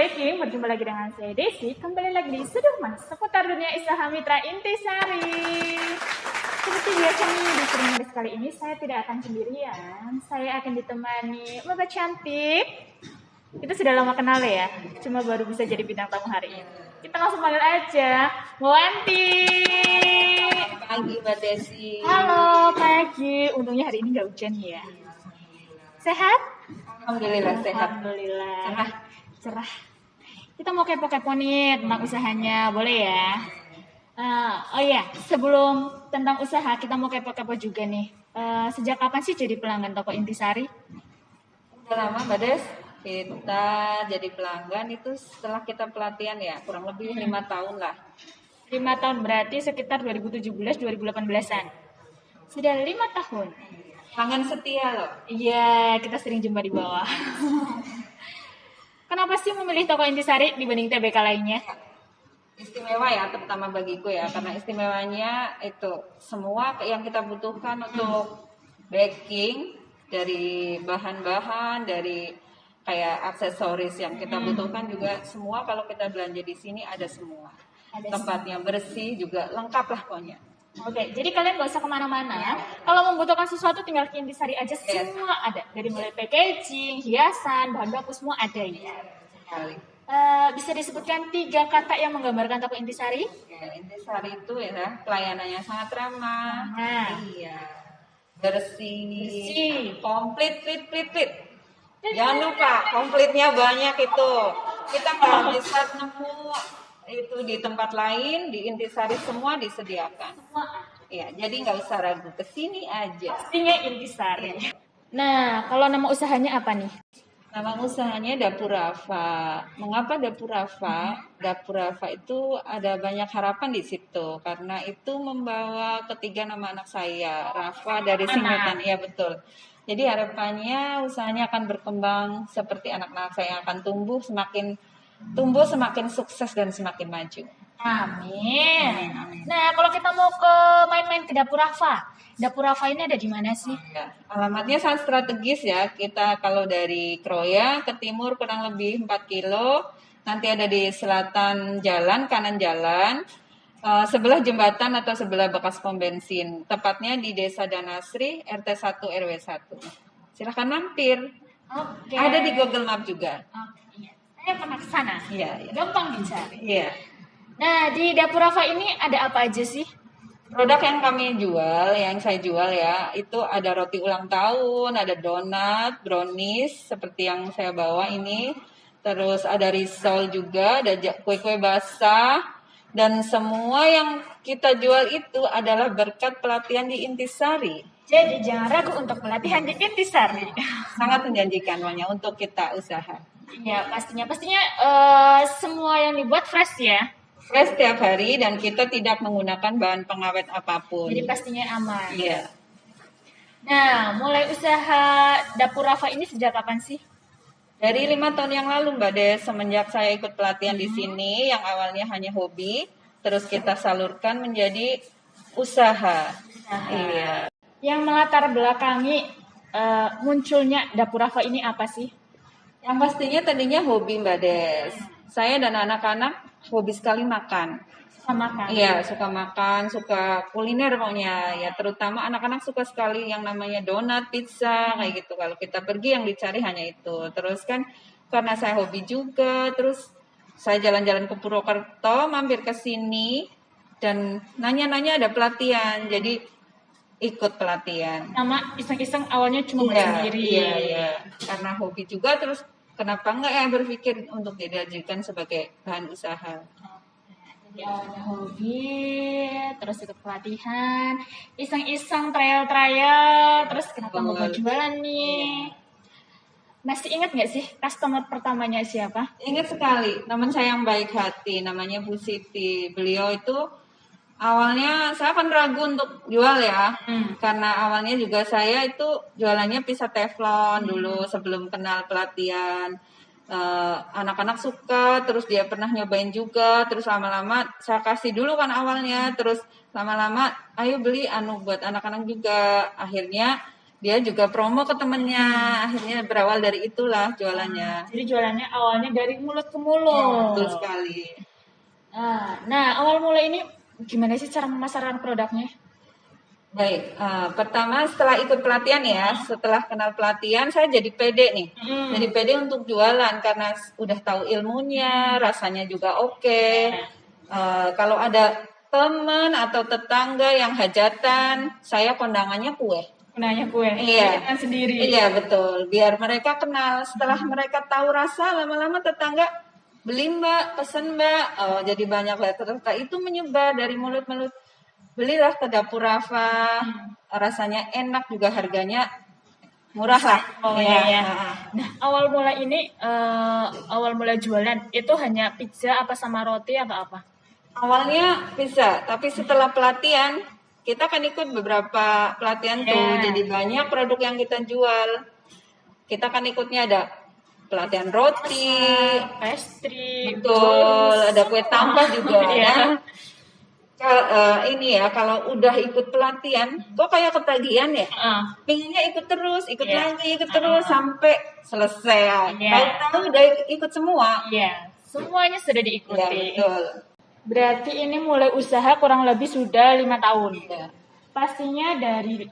Baking, berjumpa lagi dengan saya Desi. Kembali lagi di Seduh Mas, seputar dunia usaha mitra Intisari. Seperti biasa nih, di Seduh Mas kali ini saya tidak akan sendirian. Saya akan ditemani Mbak cantik. Kita sudah lama kenal ya, cuma baru bisa jadi bintang tamu hari ini. Kita langsung panggil aja, Mbak Wanti. Pagi Mbak Desi. Halo, pagi. Untungnya hari ini nggak hujan ya. Sehat? Alhamdulillah sehat. Alhamdulillah. Cerah. Kita mau kepo-kepo nih tentang usahanya, boleh ya? Oh iya, sebelum tentang usaha kita mau kepo-kepo juga nih. Sejak kapan sih jadi pelanggan toko Intisari? Udah lama Mbak Des. Kita jadi pelanggan itu setelah kita pelatihan ya, kurang lebih 5 tahun lah. 5 tahun berarti sekitar 2017-2018an. Sudah 5 tahun. Pelanggan setia loh. Iya, kita sering jumpa di bawah. Kenapa sih memilih toko Intisari dibanding TBK lainnya? Istimewa ya, terutama bagiku ya, karena istimewanya itu semua yang kita butuhkan untuk baking, dari bahan-bahan, dari kayak aksesoris yang kita butuhkan juga semua kalau kita belanja di sini ada semua. Tempatnya bersih juga lengkap lah pokoknya. Oke, jadi kalian gak usah kemana-mana. Kalau membutuhkan sesuatu tinggal ke Intisari aja, semua ada. Dari mulai packaging, hiasan, bahan baku semua ada ya. Sekali. Bisa disebutkan 3 kata yang menggambarkan toko Intisari? Ya, Intisari itu ya pelayanannya sangat ramah. Nah. Iya. Bersih. Komplit. Jangan lupa komplitnya banyak itu. Kita nggak bisa nemu itu di tempat lain, di Intisari semua disediakan. Ya, jadi nggak usah ragu, kesini aja. Pastinya Intisari. Nah, kalau nama usahanya apa nih? Nama usahanya Dapur Rafa. Mengapa Dapur Rafa? Dapur Rafa itu ada banyak harapan di situ karena itu membawa ketiga nama anak saya, Rafa dari singkatan. Iya betul. Jadi harapannya usahanya akan berkembang seperti anak-anak saya akan tumbuh semakin sukses dan semakin maju. Amin. Nah, kalau kita mau ke main-main ke Dapur Rafa, Dapur Rafa ini ada di mana sih? Ya, alamatnya sangat strategis ya. Kita kalau dari Kroya ke timur kurang lebih 4 kilo. Nanti ada di selatan jalan, kanan jalan. Sebelah jembatan atau sebelah bekas pom bensin. Tepatnya di Desa Danasri, RT 1 RW 1. Silahkan mampir. Oke. Ada di Google Map juga. Iya. Saya pernah ke sana. Iya. Gampang dicari. Iya. Nah, di Dapur Rafa ini ada apa aja sih? Produk yang kami jual, yang saya jual ya, itu ada roti ulang tahun, ada donat, brownies, seperti yang saya bawa ini. Terus ada risol juga, ada kue-kue basah. Dan semua yang kita jual itu adalah berkat pelatihan di Intisari. Jadi jangan ragu untuk pelatihan di Intisari. Sangat menjanjikan pokoknya untuk kita usaha. Ya, pastinya semua yang dibuat fresh ya. Fresh setiap hari dan kita tidak menggunakan bahan pengawet apapun. Jadi pastinya aman. Iya. Nah, mulai usaha Dapur Rafa ini sejak kapan sih? Dari 5 tahun yang lalu Mbak Des, semenjak saya ikut pelatihan di sini, yang awalnya hanya hobi, terus kita salurkan menjadi usaha. Iya. Yang melatar belakangi munculnya Dapur Rafa ini apa sih? Yang pastinya tadinya hobi Mbak Des. Saya dan anak-anak hobi sekali makan. Suka makan? Iya, suka makan, suka kuliner pokoknya. Ya, terutama anak-anak suka sekali yang namanya donat, pizza, kayak gitu. Kalau kita pergi yang dicari hanya itu. Terus kan karena saya hobi juga, terus saya jalan-jalan ke Purwokerto, mampir ke sini dan nanya-nanya ada pelatihan. Jadi ikut pelatihan. Sama iseng-iseng awalnya cuma buat sendiri. Iya. Karena hobi juga, terus kenapa enggak ya berpikir untuk dijadikan sebagai bahan usaha. Jadi awalnya hobi, terus ikut pelatihan, iseng-iseng trial, terus kenapa mau buat jualan nih? Masih ingat nggak sih customer pertamanya siapa? Ingat sekali, teman saya yang baik hati, namanya Bu Siti. Beliau itu awalnya saya kan ragu untuk jual ya, karena awalnya juga saya itu jualannya pisah teflon dulu sebelum kenal pelatihan. Anak-anak suka, terus dia pernah nyobain juga, terus lama-lama saya kasih dulu kan awalnya, terus lama-lama ayo beli buat anak-anak juga. Akhirnya dia juga promo ke temennya, akhirnya berawal dari itulah jualannya. Jadi jualannya awalnya dari mulut ke Ya, mulut. betul sekali. Nah, awal mulai ini gimana sih cara memasarkan produknya? Baik, pertama setelah ikut pelatihan ya, setelah kenal pelatihan saya jadi pede nih. Jadi pede untuk jualan karena udah tahu ilmunya, rasanya juga oke. Kalau ada teman atau tetangga yang hajatan, saya kondangannya kue. Nanya kue, Iya. bikin sendiri. Iya, betul. Biar mereka kenal. Setelah mereka tahu rasa, lama-lama tetangga beli mbak, pesen mbak. Oh, jadi banyak lah. Ternyata itu menyebar dari mulut-mulut. Belilah ke Dapur Rafa. Rasanya enak juga, harganya murah lah. Oh Iya. iya, iya. Nah, awal mula jualan itu hanya pizza apa sama roti atau apa? Awalnya bisa, tapi setelah pelatihan kita kan ikut beberapa pelatihan tuh, Ya. jadi banyak produk yang kita jual. Kita kan ikutnya ada pelatihan roti, Pastry, betul, ada kue tambah juga. Iya. Nah, ini ya, kalau udah ikut pelatihan, kok kayak ketagihan ya? Pinginnya ikut terus, ikut Iya. lagi, ikut terus sampai selesai. Iya. Tahu-tahu udah ikut semua. Iya, semuanya sudah Ya, diikuti. betul. Berarti ini mulai usaha kurang lebih sudah 5 tahun. Ya. Pastinya dari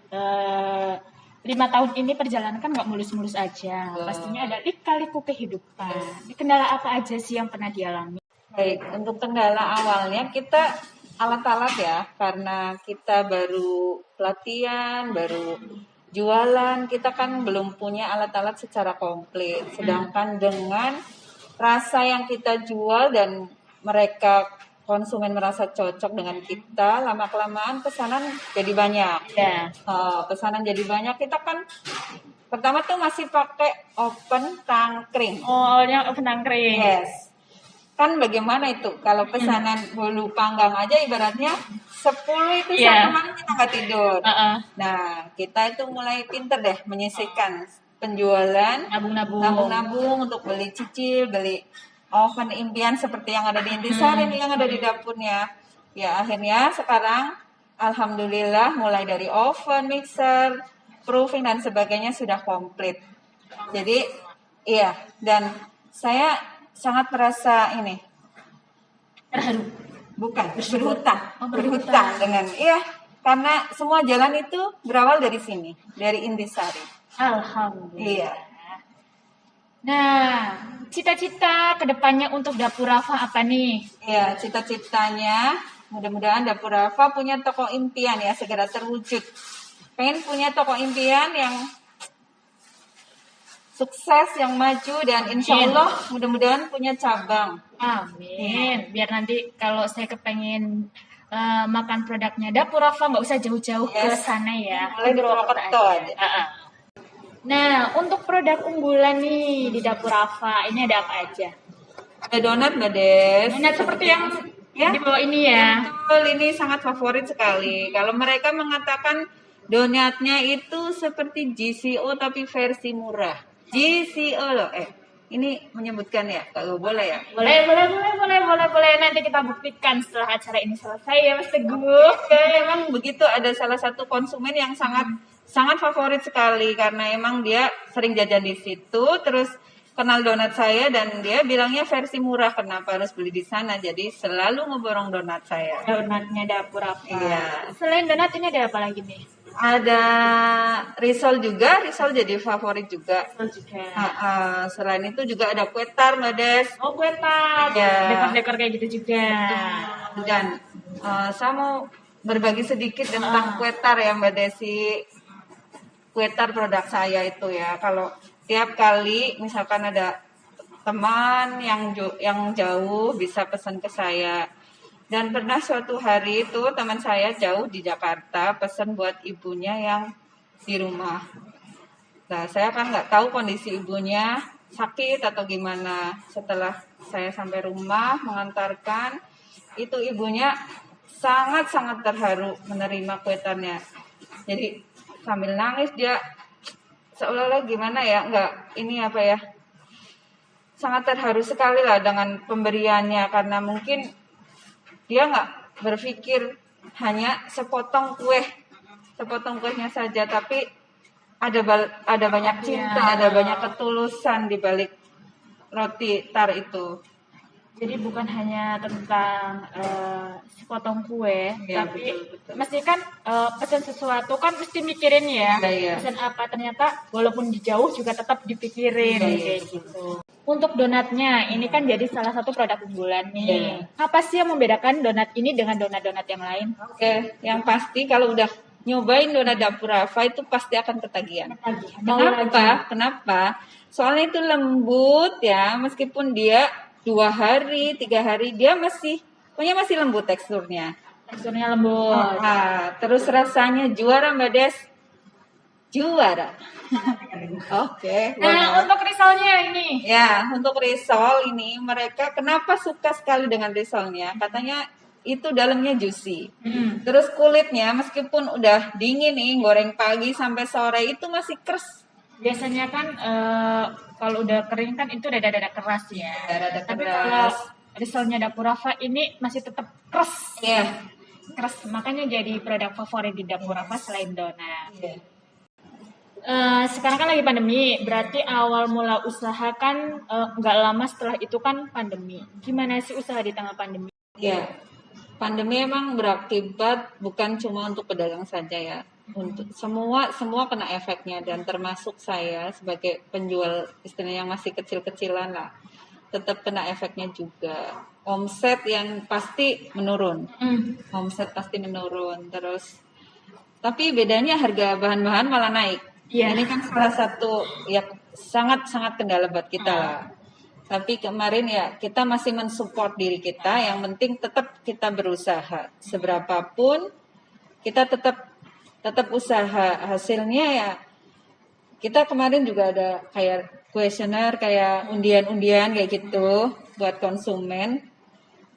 5 tahun ini perjalanan kan nggak mulus-mulus aja. Pastinya ada lika-liku kehidupan. Kendala apa aja sih yang pernah dialami? Baik, untuk kendala awalnya kita alat-alat ya, karena kita baru pelatihan, baru jualan, kita kan belum punya alat-alat secara komplit. Sedangkan dengan rasa yang kita jual dan mereka konsumen merasa cocok dengan kita, lama-kelamaan pesanan jadi banyak. Ya. Pesanan jadi banyak, kita kan pertama tuh masih pakai oven tangkring. Oh, awalnya oven tangkring. Yes. Kan bagaimana itu? Kalau pesanan bolu panggang aja ibaratnya 10 itu Iya. satu malam kita nggak tidur. Heeh. Nah, kita itu mulai pinter deh menyisihkan penjualan, Nabung-nabung. nabung-nabung untuk beli cicil, beli oven impian seperti yang ada di Intisari nih, yang ada di dapurnya. Ya, akhirnya sekarang alhamdulillah mulai dari oven, mixer, proofing dan sebagainya sudah komplit. Jadi, iya, dan saya sangat merasa ini Terharu. bukan berhutang, Oh, berhutang dengan karena semua jalan itu berawal dari sini, dari Intisari. Alhamdulillah. Iya. Nah, cita-cita kedepannya untuk Dapur Rafa apa nih? Iya, cita-citanya mudah-mudahan Dapur Rafa punya toko impian ya, segera terwujud. Pengen punya toko impian yang sukses, yang maju, dan insya Allah mudah-mudahan punya cabang. Amin. Biar nanti kalau saya kepengen makan produknya Dapur Rafa nggak usah jauh-jauh ke sana ya. Mulai di Purwokerto aja. Nah, untuk produk unggulan nih di Dapur Rafa, ini ada apa aja? Ada donat, Mbak Des. Donat seperti yang Ya. di bawah ini ya. Betul, ini sangat favorit sekali. Kalau mereka mengatakan donatnya itu seperti GCO tapi versi murah. GCO loh, ini menyebutkan ya, kalau boleh ya. Boleh. Nanti kita buktikan setelah acara ini selesai ya, Mas Teguh. Ya, emang begitu, ada salah satu konsumen yang sangat favorit sekali karena emang dia sering jajan di situ, terus kenal donat saya dan dia bilangnya versi murah, kenapa harus beli di sana, jadi selalu ngeborong donat saya. Donatnya Dapur Rafa. Iya. Selain donat ini ada apa lagi nih? Ada risol juga, risol jadi favorit juga. Juga. Selain itu juga ada kue tar, Mbak Des. Oh, kue tar. Iya. Dekor-dekor kayak gitu juga. Dan saya mau berbagi sedikit tentang kue tar ya, Mbak Desi. Kue tar produk saya itu ya, kalau tiap kali misalkan ada teman yang jauh bisa pesan ke saya. Dan pernah suatu hari itu teman saya jauh di Jakarta pesan buat ibunya yang di rumah. Nah, saya kan nggak tahu kondisi ibunya sakit atau gimana. Setelah saya sampai rumah mengantarkan, itu ibunya sangat-sangat terharu menerima kuetannya. Jadi sambil nangis dia seolah-olah gimana ya, sangat terharu sekali lah dengan pemberiannya, karena mungkin dia nggak berpikir hanya sepotong kuehnya saja, tapi ada banyak cinta, Iya. ada banyak ketulusan di balik roti tar itu. Jadi bukan hanya tentang sepotong kue, Iya, tapi betul. mesti kan pesan sesuatu kan mesti mikirin ya. Iya. Pesan apa ternyata walaupun jauh juga tetap dipikirin Iya, kayak betul. gitu. Untuk donatnya, ini kan jadi salah satu produk unggulan nih. Iya. Apa sih yang membedakan donat ini dengan donat-donat yang lain? Oke, yang pasti kalau udah nyobain donat dapur Rafa itu pasti akan ketagihan. Mau lagi. Kenapa? Soalnya itu lembut ya, meskipun dia 2 hari, 3 hari dia pokoknya masih lembut teksturnya. Teksturnya lembut. Terus rasanya juara Mbak Des, juara. Oke. Nah, untuk risolnya ini. Ya, untuk risol ini mereka kenapa suka sekali dengan risolnya? Katanya itu dalamnya juicy. Terus kulitnya meskipun udah dingin nih, goreng pagi sampai sore itu masih keras. Biasanya kan kalau udah kering kan itu dada-dada keras ya. Dada-dada Tapi keras. kalau risolnya Dapur Rafa ini masih tetap keras. Iya. Keras, makanya jadi produk favorit di Dapur Rafa selain donat. Iya. Sekarang kan lagi pandemi, berarti awal mula usaha kan nggak lama setelah itu kan pandemi. Gimana sih usaha di tengah pandemi? Ya, pandemi emang berakibat bukan cuma untuk pedagang saja ya, untuk semua kena efeknya dan termasuk saya sebagai penjual istilahnya yang masih kecil-kecilan lah, tetap kena efeknya juga. Omset yang pasti menurun, terus tapi bedanya harga bahan-bahan malah naik. Iya. Ini kan salah satu ya sangat-sangat kendala buat kita lah. Tapi kemarin ya kita masih mensupport diri kita. Yang penting tetap kita berusaha. Seberapapun kita tetap usaha. Hasilnya ya kita kemarin juga ada kayak kuesioner, kayak undian-undian kayak gitu buat konsumen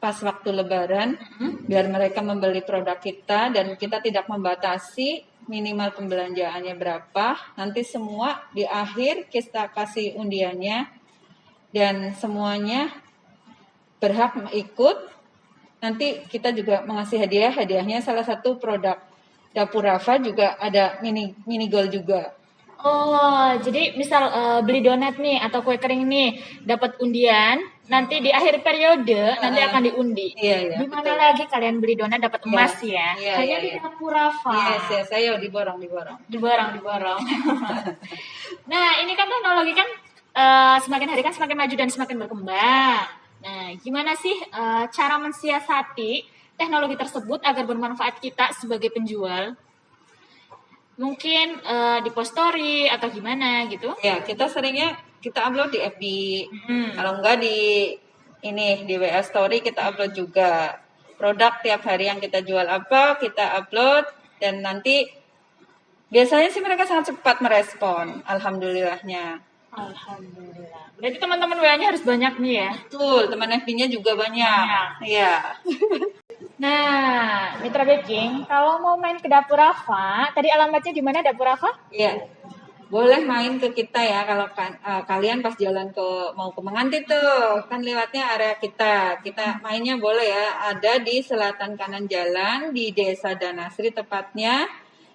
pas waktu Lebaran, biar mereka membeli produk kita dan kita tidak membatasi minimal pembelanjaannya berapa. Nanti semua di akhir kita kasih undiannya dan semuanya berhak ikut. Nanti kita juga mengasih hadiah. Hadiahnya salah satu produk Dapur Rafa juga ada mini gold juga. Oh, jadi misal beli donat nih atau kue kering nih, dapat undian, nanti di akhir periode nanti akan diundi. Iya, Di mana betul. lagi kalian beli donat dapat emas ya? Iya, Hanya iya, di iya. Dapur Rafa. Yes, ayo diborong. Diborong. Nah, ini kan teknologi kan semakin hari kan semakin maju dan semakin berkembang. Nah, gimana sih cara mensiasati teknologi tersebut agar bermanfaat kita sebagai penjual? Mungkin di post story atau gimana gitu? Ya, kita seringnya kita upload di FB. Kalau enggak di WA story kita upload juga. Produk tiap hari yang kita jual apa, kita upload dan nanti biasanya sih mereka sangat cepat merespon. Alhamdulillahnya. Alhamdulillah. Berarti teman-teman WA-nya harus banyak nih ya? Betul, teman FB-nya juga banyak. Iya. Nah, Mitra Baking, kalau mau main ke Dapur Rafa, tadi alamatnya di mana Dapur Rafa? Iya. Boleh main ke kita ya kalau kalian pas jalan mau ke Menganti tuh, kan lewatnya area kita. Kita mainnya boleh ya, ada di selatan kanan jalan di Desa Danasri tepatnya.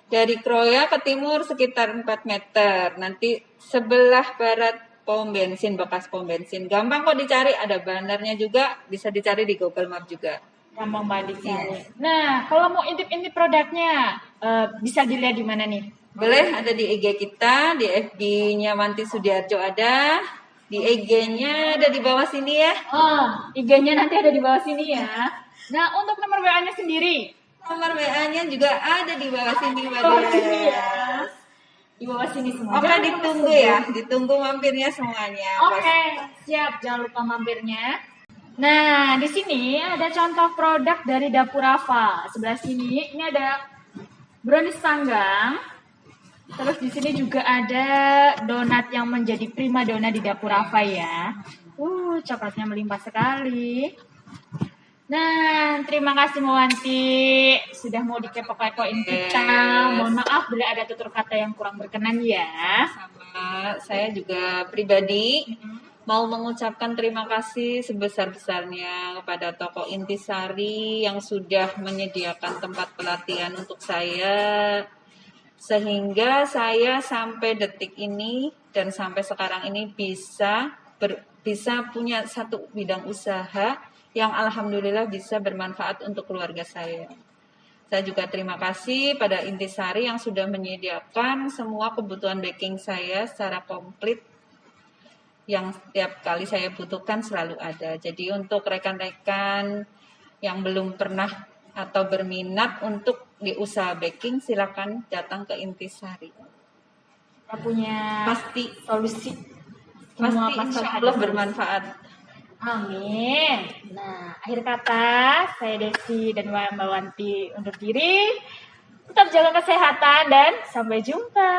Dari Kroya ke timur sekitar 4 meter. Nanti sebelah barat bekas pom bensin. Gampang kok dicari, ada bannernya juga, bisa dicari di Google Map juga. Gampang banget dicari. Nah, kalau mau intip-intip produknya, bisa dilihat di mana nih? Boleh, ada di IG kita, di FB-nya Wanti Sudiarjo ada, di IG-nya ada di bawah sini ya. Oh, IG-nya nanti ada di bawah sini ya. Nah, untuk nomor WA-nya sendiri? Nomor WA-nya juga ada di bawah sini, Mbak Bawah Des. sini ya. Di bawah sini semua. Oke, Jangan ditunggu lupa ya, ditunggu mampirnya semuanya. Oke, siap. Jangan lupa mampirnya. Nah, di sini ada contoh produk dari Dapur Rafa. Sebelah sini ini ada brownies panggang. Terus di sini juga ada donat yang menjadi prima dona di Dapur Rafa ya. Coklatnya melimpah sekali. Nah, terima kasih Mewanti sudah mau dikepo-kepoin kita. Mohon maaf bila ada tutur kata yang kurang berkenan ya. Sama saya juga pribadi mau mengucapkan terima kasih sebesar-besarnya kepada Toko Intisari yang sudah menyediakan tempat pelatihan untuk saya. Sehingga saya sampai detik ini dan sampai sekarang ini bisa punya satu bidang usaha yang alhamdulillah bisa bermanfaat untuk keluarga saya. Saya juga terima kasih pada Intisari yang sudah menyediakan semua kebutuhan baking saya secara komplit yang setiap kali saya butuhkan selalu ada. Jadi untuk rekan-rekan yang belum pernah atau berminat untuk di usaha baking, silakan datang ke Intisari. Kita punya Pasti solusi semua insya masalah Allah ada. bermanfaat. Amin. Nah, akhir kata saya Desi dan Mbak Wanti undur diri. Tetap jaga kesehatan dan sampai jumpa.